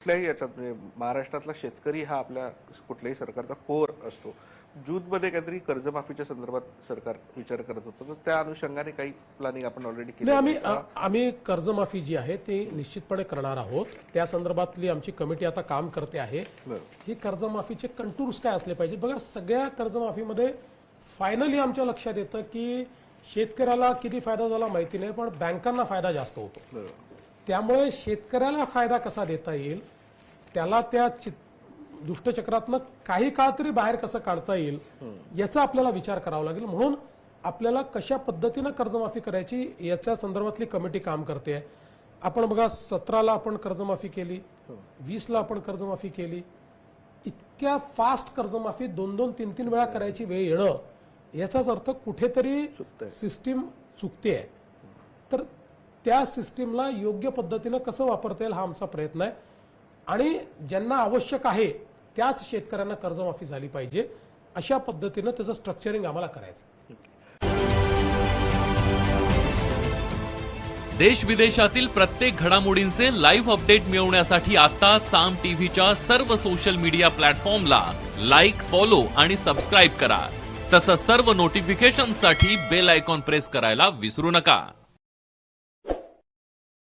कुठल्याही याच्यात म्हणजे महाराष्ट्रातला शेतकरी हा आपल्या कुठल्याही सरकारचा कोर असतो. जूनमध्ये काहीतरी कर्जमाफीच्या संदर्भात सरकार विचार करत होतं, तर त्या अनुषंगाने काही प्लॅनिंग आपण ऑलरेडी केली नाही. आम्ही कर्जमाफी जी आहे ती निश्चितपणे करणार आहोत. त्या संदर्भातली आमची कमिटी आता काम करते आहे. ही कर्जमाफीचे कंटूर्स काय असले पाहिजे बघा. सगळ्या कर्जमाफीमध्ये फायनली आमच्या लक्षात येतं की शेतकऱ्याला किती फायदा झाला माहिती नाही, पण बँकांना फायदा जास्त होतो. त्यामुळे शेतकऱ्याला फायदा कसा देता येईल, त्याला त्या दुष्टचक्रातनं काही काळ तरी बाहेर कसं काढता येईल याचा आपल्याला विचार करावा लागेल. म्हणून आपल्याला कशा पद्धतीनं कर्जमाफी करायची याच्या संदर्भातली कमिटी काम करते. आपण बघा 17ला आपण कर्जमाफी केली, 20ला आपण कर्जमाफी केली. इतक्या फास्ट कर्जमाफी 2-2, 3-3 वेळा करायची वेळ येणं याचाच अर्थ कुठेतरी सिस्टीम चुकते आहे. तर त्या सिस्टीमला योग्य पद्धतीनं कसं वापरता येईल हा आमचा प्रयत्न आहे. आणि ज्यांना आवश्यक आहे त्याच शेतकऱ्यांना कर्जमाफी झाली पाहिजे अशा पद्धतीनं त्याचं स्ट्रक्चरिंग आम्हाला करायचं. देश विदेशातील प्रत्येक घडामोडींचे लाईव्ह अपडेट मिळवण्यासाठी आता साम टीव्हीच्या सर्व सोशल मीडिया प्लॅटफॉर्मला लाईक, फॉलो आणि सबस्क्राईब करा. तसंच सर्व नोटिफिकेशनसाठी बेल आयकॉन प्रेस करायला विसरू नका.